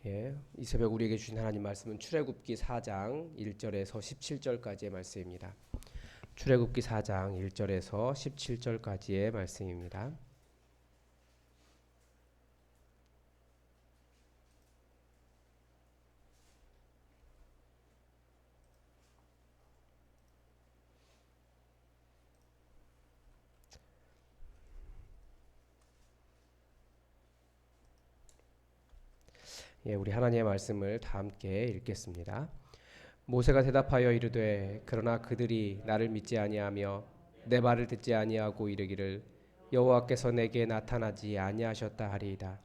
예, 이 새벽 우리에게 주신 하나님 말씀은 출애굽기 4장 1절에서 17절까지의 말씀입니다. 출애굽기 4장 1절에서 17절까지의 말씀입니다. 예, 우리 하나님의 말씀을 다 함께 읽겠습니다. 모세가 대답하여 이르되 그러나 그들이 나를 믿지 아니하며 내 말을 듣지 아니하고 이르기를 여호와께서 내게 나타나지 아니하셨다 하리이다.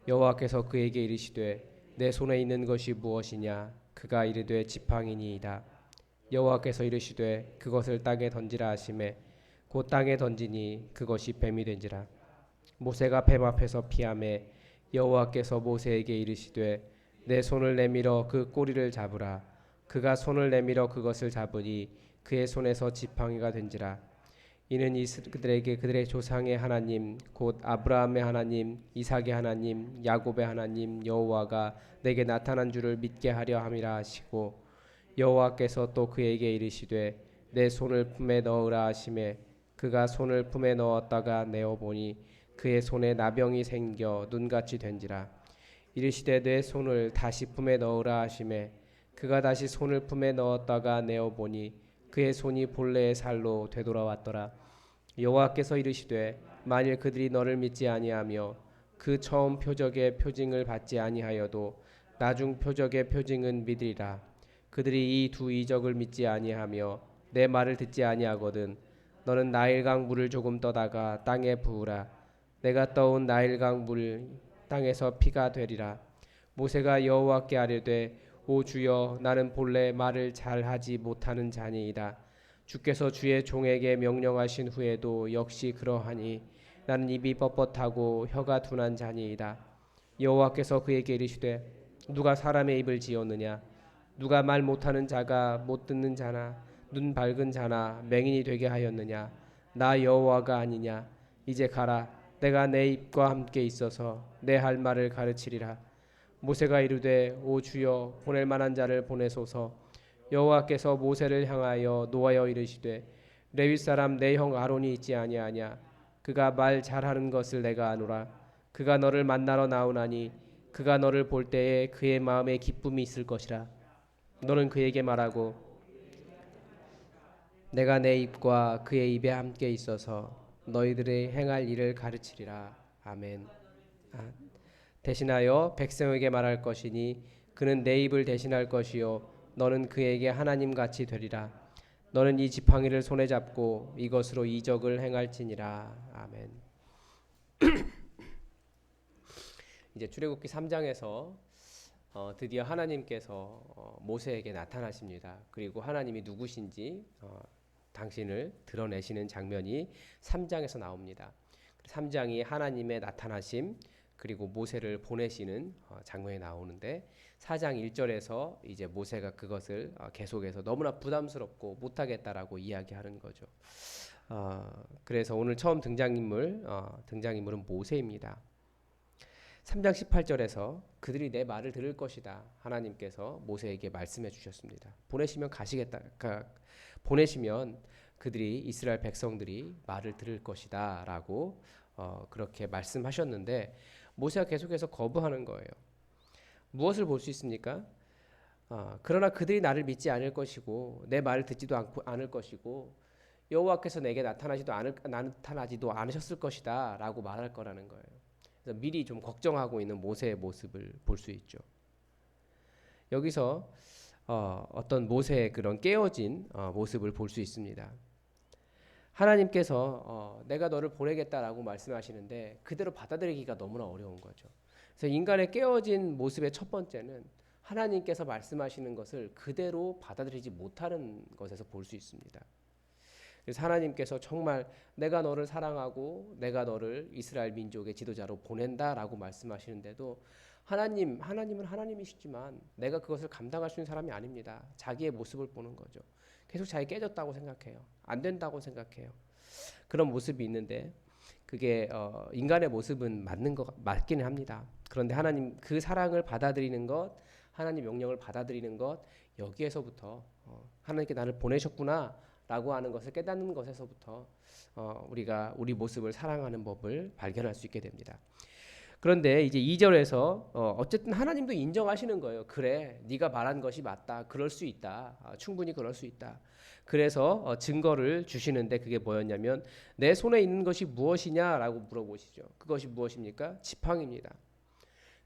여호와께서 그에게 이르시되 내 손에 있는 것이 무엇이냐? 그가 이르되 지팡이니이다. 여호와께서 이르시되 그것을 땅에 던지라 하시매 곧 땅에 던지니 그것이 뱀이 된지라. 모세가 뱀 앞에서 피하매 여호와께서 모세에게 이르시되 내 손을 내밀어 그 꼬리를 잡으라. 그가 손을 내밀어 그것을 잡으니 그의 손에서 지팡이가 된지라. 이는 그들에게 그들의 조상의 하나님 곧 아브라함의 하나님 이삭의 하나님 야곱의 하나님 여호와가 내게 나타난 줄을 믿게 하려 함이라 하시고, 여호와께서 또 그에게 이르시되 내 손을 품에 넣으라 하시매 그가 손을 품에 넣었다가 내어 보니 그의 손에 나병이 생겨 눈같이 된지라. 이르시되 내 손을 다시 품에 넣으라 하시매 그가 다시 손을 품에 넣었다가 내어 보니 그의 손이 본래의 살로 되돌아왔더라. 여호와께서 이르시되 만일 그들이 너를 믿지 아니하며 그 처음 표적의 표징을 받지 아니하여도 나중 표적의 표징은 믿으리라. 그들이 이 두 이적을 믿지 아니하며 내 말을 듣지 아니하거든 너는 나일강 물을 조금 떠다가 땅에 부으라. 내가 떠온 나일강 물 땅에서 피가 되리라. 모세가 여호와께 아뢰되 오 주여 나는 본래 말을 잘하지 못하는 자니이다. 주께서 주의 종에게 명령하신 후에도 역시 그러하니 나는 입이 뻣뻣하고 혀가 둔한 자니이다. 여호와께서 그에게 이르시되 누가 사람의 입을 지었느냐? 누가 말 못하는 자가 못 듣는 자나 눈 밝은 자나 맹인이 되게 하였느냐? 나 여호와가 아니냐? 이제 가라. 내가 내 입과 함께 있어서 내 할 말을 가르치리라. 모세가 이르되 오 주여 보낼 만한 자를 보내소서. 여호와께서 모세를 향하여 노하여 이르시되 레위 사람 내 형 아론이 있지 아니하냐? 그가 말 잘하는 것을 내가 아노라. 그가 너를 만나러 나오나니 그가 너를 볼 때에 그의 마음에 기쁨이 있을 것이라. 너는 그에게 말하고 내가 내 입과 그의 입에 함께 있어서 너희들의 행할 일을 가르치리라. 아멘. 대신하여 백성에게 말할 것이니 그는 내 입을 대신할 것이요 너는 그에게 하나님 같이 되리라. 너는 이 지팡이를 손에 잡고 이것으로 이적을 행할지니라. 아멘. 이제 출애굽기 3장에서 드디어 하나님께서 모세에게 나타나십니다. 그리고 하나님이 누구신지 당신을 드러내시는 장면이 3장에서 나옵니다. 3장이 하나님의 나타나심 그리고 모세를 보내시는 장면이 나오는데 4장 1절에서 이제 모세가 그것을 계속해서 너무나 부담스럽고 못하겠다라고 이야기하는 거죠. 그래서 오늘 처음 등장인물은 모세입니다. 3장 18절에서 그들이 내 말을 들을 것이다. 하나님께서 모세에게 말씀해 주셨습니다. 보내시면 그들이 이스라엘 백성들이 말을 들을 것이다라고 그렇게 말씀하셨는데 모세가 계속해서 거부하는 거예요. 무엇을 볼 수 있습니까? 그러나 그들이 나를 믿지 않을 것이고 내 말을 듣지도 않을 것이고 여호와께서 내게 나타나지도 않으셨을 것이다라고 말할 거라는 거예요. 그래서 미리 좀 걱정하고 있는 모세의 모습을 볼 수 있죠. 여기서 어떤 모세의 그런 깨어진 모습을 볼 수 있습니다. 하나님께서 내가 너를 보내겠다라고 말씀하시는데 그대로 받아들이기가 너무나 어려운 거죠. 그래서 인간의 깨어진 모습의 첫 번째는 하나님께서 말씀하시는 것을 그대로 받아들이지 못하는 것에서 볼 수 있습니다. 그래서 하나님께서 정말 내가 너를 사랑하고 내가 너를 이스라엘 민족의 지도자로 보낸다라고 말씀하시는데도 하나님은 하나님이시지만 내가 그것을 감당할 수 있는 사람이 아닙니다. 자기의 모습을 보는 거죠. 계속 자기 깨졌다고 생각해요. 안 된다고 생각해요. 그런 모습이 있는데 그게 인간의 모습은 맞기는 합니다. 그런데 하나님 그 사랑을 받아들이는 것, 하나님 명령을 받아들이는 것, 여기에서부터 하나님께 나를 보내셨구나라고 하는 것을 깨닫는 것에서부터 우리가 우리 모습을 사랑하는 법을 발견할 수 있게 됩니다. 그런데 이제 2절에서 어쨌든 하나님도 인정하시는 거예요. 그래, 네가 말한 것이 맞다. 그럴 수 있다. 충분히 그럴 수 있다. 그래서 증거를 주시는데 그게 뭐였냐면 내 손에 있는 것이 무엇이냐라고 물어보시죠. 그것이 무엇입니까? 지팡이입니다.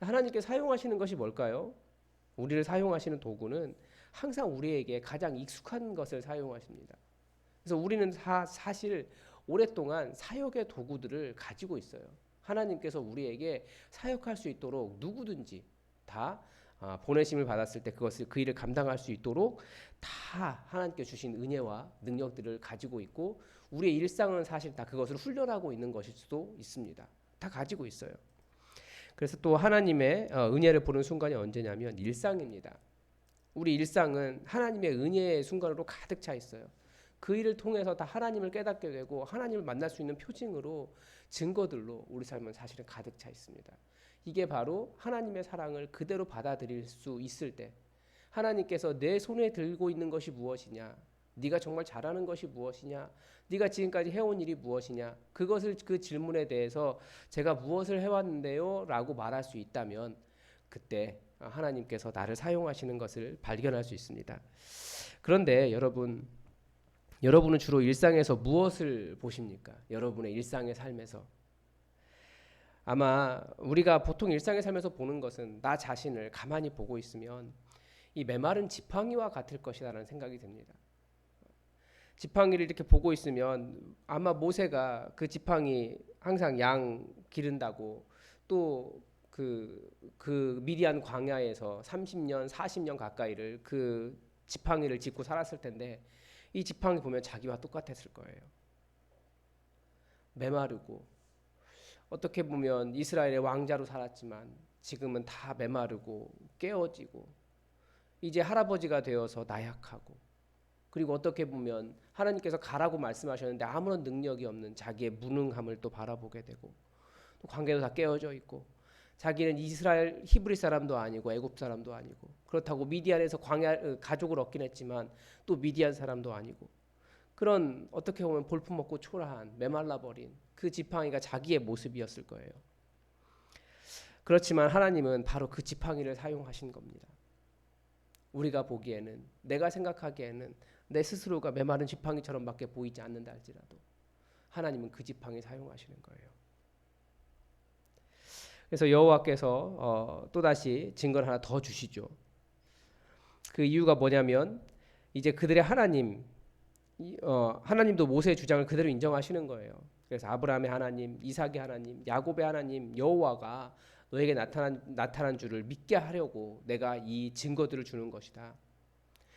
하나님께 사용하시는 것이 뭘까요? 우리를 사용하시는 도구는 항상 우리에게 가장 익숙한 것을 사용하십니다. 그래서 우리는 사실 오랫동안 사역의 도구들을 가지고 있어요. 하나님께서 우리에게 사역할 수 있도록 누구든지 다 보내심을 받았을 때 그것을 그 일을 감당할 수 있도록 다 하나님께 주신 은혜와 능력들을 가지고 있고 우리의 일상은 사실 다 그것을 훈련하고 있는 것일 수도 있습니다. 다 가지고 있어요. 그래서 또 하나님의 은혜를 보는 순간이 언제냐면 일상입니다. 우리 일상은 하나님의 은혜의 순간으로 가득 차 있어요. 그 일을 통해서 다 하나님을 깨닫게 되고 하나님을 만날 수 있는 표징으로 증거들로 우리 삶은 사실은 가득 차 있습니다. 이게 바로 하나님의 사랑을 그대로 받아들일 수 있을 때 하나님께서 내 손에 들고 있는 것이 무엇이냐, 네가 정말 잘하는 것이 무엇이냐, 네가 지금까지 해온 일이 무엇이냐, 그것을 그 질문에 대해서 제가 무엇을 해왔는데요 라고 말할 수 있다면 그때 하나님께서 나를 사용하시는 것을 발견할 수 있습니다. 그런데 여러분은 주로 일상에서 무엇을 보십니까? 여러분의 일상의 삶에서 아마 우리가 보통 일상의 삶에서 보는 것은 나 자신을 가만히 보고 있으면 이 메마른 지팡이와 같을 것이라는 생각이 듭니다. 지팡이를 이렇게 보고 있으면 아마 모세가 그 지팡이 항상 양 기른다고 또 그 미디안 광야에서 30년, 40년 가까이를 그 지팡이를 짚고 살았을 텐데 이 지팡이 보면 자기와 똑같았을 거예요. 메마르고 어떻게 보면 이스라엘의 왕자로 살았지만 지금은 다 메마르고 깨어지고 이제 할아버지가 되어서 나약하고 그리고 어떻게 보면 하나님께서 가라고 말씀하셨는데 아무런 능력이 없는 자기의 무능함을 또 바라보게 되고 또 관계도 다 깨어져 있고 자기는 이스라엘 히브리 사람도 아니고 애굽 사람도 아니고 그렇다고 미디안에서 광야 가족을 얻긴 했지만 또 미디안 사람도 아니고 그런 어떻게 보면 볼품없고 초라한 메말라버린 그 지팡이가 자기의 모습이었을 거예요. 그렇지만 하나님은 바로 그 지팡이를 사용하신 겁니다. 우리가 보기에는 내가 생각하기에는 내 스스로가 메마른 지팡이처럼밖에 보이지 않는다 할지라도 하나님은 그 지팡이 사용하시는 거예요. 그래서 여호와께서 또다시 증거를 하나 더 주시죠. 그 이유가 뭐냐면 이제 그들의 하나님도 모세의 주장을 그대로 인정하시는 거예요. 그래서 아브라함의 하나님, 이삭의 하나님, 야곱의 하나님 여호와가 너에게 나타난 줄을 믿게 하려고 내가 이 증거들을 주는 것이다.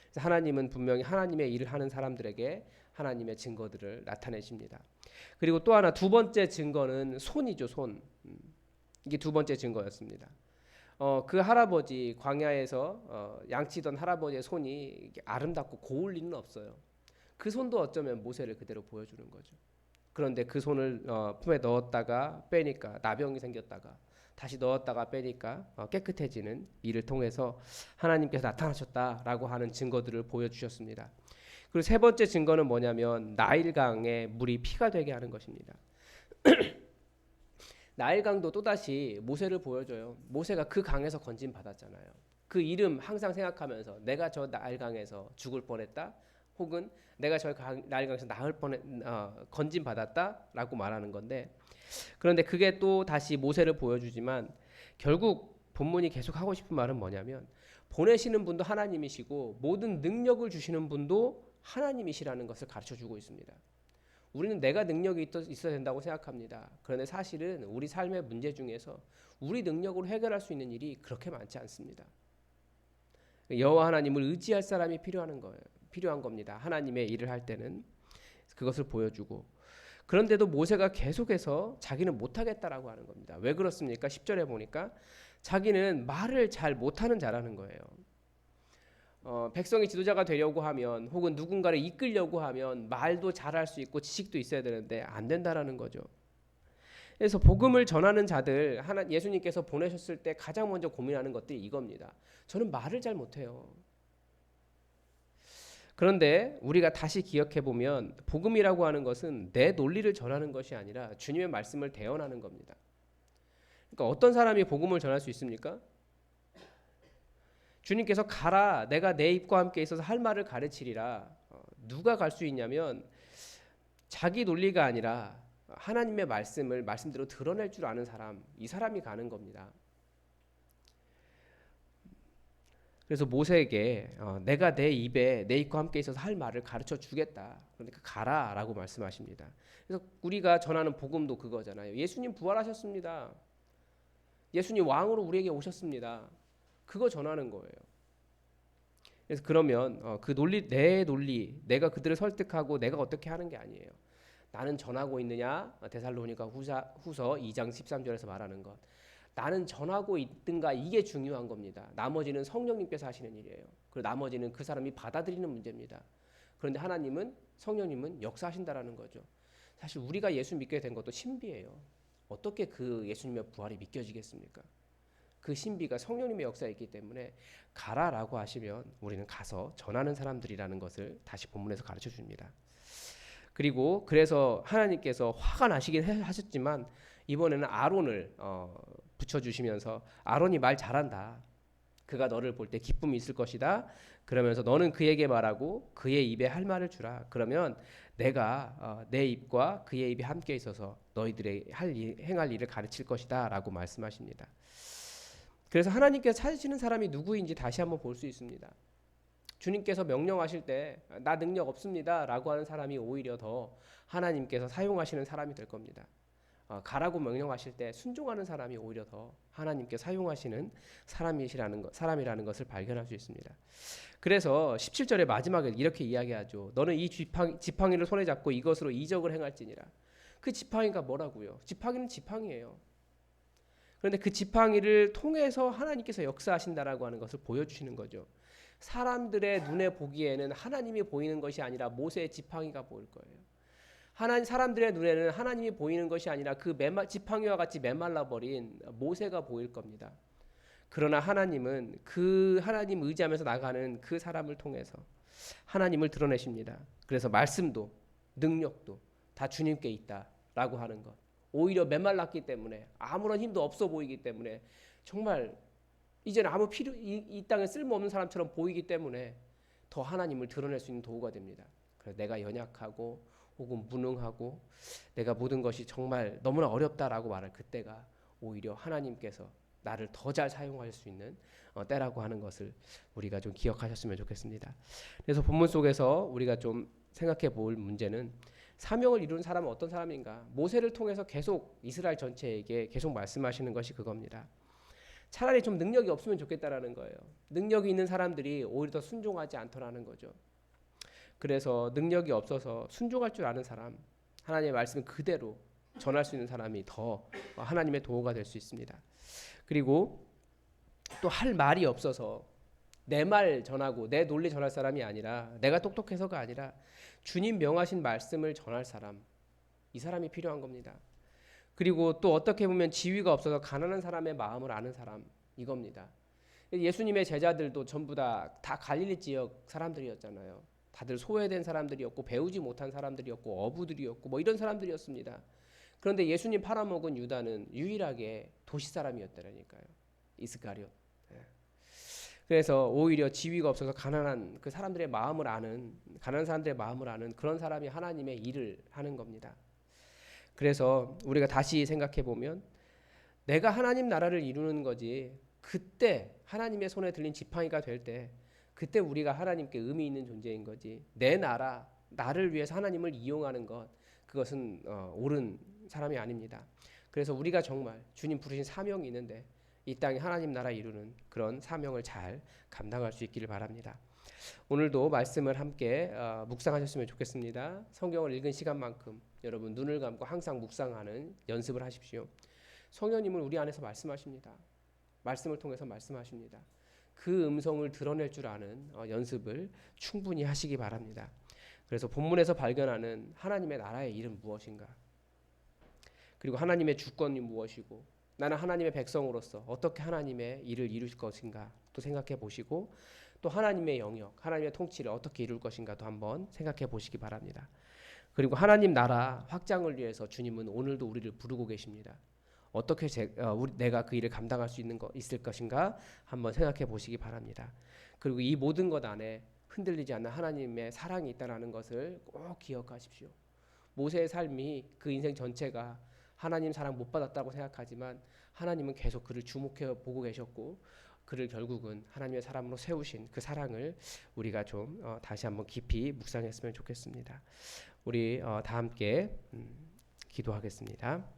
그래서 하나님은 분명히 하나님의 일을 하는 사람들에게 하나님의 증거들을 나타내십니다. 그리고 또 하나 두 번째 증거는 손이죠. 손. 이게 두 번째 증거였습니다. 그 할아버지 광야에서 양치던 할아버지의 손이 아름답고 고울 리는 없어요. 그 손도 어쩌면 모세를 그대로 보여주는 거죠. 그런데 그 손을 품에 넣었다가 빼니까 나병이 생겼다가 다시 넣었다가 빼니까 깨끗해지는 일을 통해서 하나님께서 나타나셨다라고 하는 증거들을 보여주셨습니다. 그리고 세 번째 증거는 뭐냐면 나일강의 물이 피가 되게 하는 것입니다. 나일강도 또다시 모세를 보여줘요. 모세가 그 강에서 건진 받았잖아요. 그 이름 항상 생각하면서 내가 저 나일강에서 죽을 뻔했다 혹은 내가 저 나일강에서 건진 받았다라고 말하는 건데 그런데 그게 또 다시 모세를 보여주지만 결국 본문이 계속 하고 싶은 말은 뭐냐면 보내시는 분도 하나님이시고 모든 능력을 주시는 분도 하나님이시라는 것을 가르쳐주고 있습니다. 우리는 내가 능력이 있어야 된다고 생각합니다. 그런데 사실은 우리 삶의 문제 중에서 우리 능력으로 해결할 수 있는 일이 그렇게 많지 않습니다. 여호와 하나님을 의지할 사람이 필요한 겁니다. 하나님의 일을 할 때는 그것을 보여주고 그런데도 모세가 계속해서 자기는 못하겠다라고 하는 겁니다. 왜 그렇습니까? 10절에 보니까 자기는 말을 잘 못하는 자라는 거예요. 백성이 지도자가 되려고 하면 혹은 누군가를 이끌려고 하면 말도 잘할 수 있고 지식도 있어야 되는데 안 된다라는 거죠. 그래서 복음을 전하는 자들 예수님께서 보내셨을 때 가장 먼저 고민하는 것들이 이겁니다. 저는 말을 잘 못해요. 그런데 우리가 다시 기억해 보면 복음이라고 하는 것은 내 논리를 전하는 것이 아니라 주님의 말씀을 대언하는 겁니다. 그러니까 어떤 사람이 복음을 전할 수 있습니까? 주님께서 가라, 내가 내 입과 함께 있어서 할 말을 가르치리라. 누가 갈 수 있냐면 자기 논리가 아니라 하나님의 말씀을 말씀대로 드러낼 줄 아는 사람, 이 사람이 가는 겁니다. 그래서 모세에게 내가 내 입에 내 입과 함께 있어서 할 말을 가르쳐 주겠다. 그러니까 가라라고 말씀하십니다. 그래서 우리가 전하는 복음도 그거잖아요. 예수님 부활하셨습니다. 예수님 왕으로 우리에게 오셨습니다. 그거 전하는 거예요. 그래서 그러면 그 논리, 내 논리, 내가 그들을 설득하고 내가 어떻게 하는 게 아니에요. 나는 전하고 있느냐? 데살로니가 후서 2장 13절에서 말하는 것. 나는 전하고 있든가 이게 중요한 겁니다. 나머지는 성령님께서 하시는 일이에요. 그리고 나머지는 그 사람이 받아들이는 문제입니다. 그런데 하나님은 성령님은 역사하신다라는 거죠. 사실 우리가 예수 믿게 된 것도 신비예요. 어떻게 그 예수님의 부활이 믿겨지겠습니까? 그 신비가 성령님의 역사에 있기 때문에 가라라고 하시면 우리는 가서 전하는 사람들이라는 것을 다시 본문에서 가르쳐 줍니다. 그리고 그래서 하나님께서 화가 나시긴 하셨지만 이번에는 아론을 붙여주시면서 아론이 말 잘한다. 그가 너를 볼 때 기쁨이 있을 것이다. 그러면서 너는 그에게 말하고 그의 입에 할 말을 주라. 그러면 내가 내 입과 그의 입이 함께 있어서 너희들의 행할 일을 가르칠 것이다 라고 말씀하십니다. 그래서 하나님께서 찾으시는 사람이 누구인지 다시 한번 볼 수 있습니다. 주님께서 명령하실 때 나 능력 없습니다 라고 하는 사람이 오히려 더 하나님께서 사용하시는 사람이 될 겁니다. 가라고 명령하실 때 순종하는 사람이 오히려 더 하나님께 사용하시는 사람이라는 것을 발견할 수 있습니다. 그래서 17절의 마지막에 이렇게 이야기하죠. 너는 이 지팡이를 손에 잡고 이것으로 이적을 행할지니라. 그 지팡이가 뭐라고요? 지팡이는 지팡이에요. 그런데 그 지팡이를 통해서 하나님께서 역사하신다라고 하는 것을 보여주시는 거죠. 사람들의 눈에 보기에는 하나님이 보이는 것이 아니라 모세의 지팡이가 보일 거예요. 사람들의 눈에는 하나님이 보이는 것이 아니라 그 지팡이와 같이 메말라버린 모세가 보일 겁니다. 그러나 하나님은 그 하나님 의지하면서 나가는 그 사람을 통해서 하나님을 드러내십니다. 그래서 말씀도 능력도 다 주님께 있다라고 하는 것. 오히려 메말랐기 때문에 아무런 힘도 없어 보이기 때문에 정말 이제는 이 땅에 쓸모없는 사람처럼 보이기 때문에 더 하나님을 드러낼 수 있는 도구가 됩니다. 그래서 내가 연약하고 혹은 무능하고 내가 모든 것이 정말 너무나 어렵다라고 말할 그때가 오히려 하나님께서 나를 더 잘 사용할 수 있는 때라고 하는 것을 우리가 좀 기억하셨으면 좋겠습니다. 그래서 본문 속에서 우리가 좀 생각해 볼 문제는 사명을 이루는 사람은 어떤 사람인가? 모세를 통해서 계속 이스라엘 전체에게 계속 말씀하시는 것이 그겁니다. 차라리 좀 능력이 없으면 좋겠다라는 거예요. 능력이 있는 사람들이 오히려 더 순종하지 않더라는 거죠. 그래서 능력이 없어서 순종할 줄 아는 사람, 하나님의 말씀 그대로 전할 수 있는 사람이 더 하나님의 도구가 될 수 있습니다. 그리고 또 할 말이 없어서 내 말 전하고 내 논리 전할 사람이 아니라 내가 똑똑해서가 아니라 주님 명하신 말씀을 전할 사람, 이 사람이 필요한 겁니다. 그리고 또 어떻게 보면 지위가 없어서 가난한 사람의 마음을 아는 사람, 이겁니다. 예수님의 제자들도 전부 다 갈릴리 지역 사람들이었잖아요. 다들 소외된 사람들이었고 배우지 못한 사람들이었고 어부들이었고 뭐 이런 사람들이었습니다. 그런데 예수님 팔아먹은 유다는 유일하게 도시 사람이었다라니까요. 이스카리옷. 그래서 오히려 지위가 없어서 가난한 사람들의 마음을 아는 그런 사람이 하나님의 일을 하는 겁니다. 그래서 우리가 다시 생각해 보면 내가 하나님 나라를 이루는 거지 그때 하나님의 손에 들린 지팡이가 될 때 그때 우리가 하나님께 의미 있는 존재인 거지 내 나라 나를 위해서 하나님을 이용하는 것 그것은 옳은 사람이 아닙니다. 그래서 우리가 정말 주님 부르신 사명이 있는데 이 땅에 하나님 나라 이루는 그런 사명을 잘 감당할 수 있기를 바랍니다. 오늘도 말씀을 함께 묵상하셨으면 좋겠습니다. 성경을 읽은 시간만큼 여러분 눈을 감고 항상 묵상하는 연습을 하십시오. 성령님은 우리 안에서 말씀하십니다. 말씀을 통해서 말씀하십니다. 그 음성을 드러낼 줄 아는 연습을 충분히 하시기 바랍니다. 그래서 본문에서 발견하는 하나님의 나라의 일은 무엇인가? 그리고 하나님의 주권이 무엇이고 나는 하나님의 백성으로서 어떻게 하나님의 일을 이룰 것인가 또 생각해 보시고 또 하나님의 영역, 하나님의 통치를 어떻게 이룰 것인가도 한번 생각해 보시기 바랍니다. 그리고 하나님 나라 확장을 위해서 주님은 오늘도 우리를 부르고 계십니다. 어떻게 내가 그 일을 감당할 수 있을 것인가 한번 생각해 보시기 바랍니다. 그리고 이 모든 것 안에 흔들리지 않는 하나님의 사랑이 있다는 것을 꼭 기억하십시오. 모세의 삶이 그 인생 전체가 하나님 사랑 못 받았다고 생각하지만 하나님은 계속 그를 주목해 보고 계셨고 그를 결국은 하나님의 사람으로 세우신 그 사랑을 우리가 좀 다시 한번 깊이 묵상했으면 좋겠습니다. 우리 다 함께 기도하겠습니다.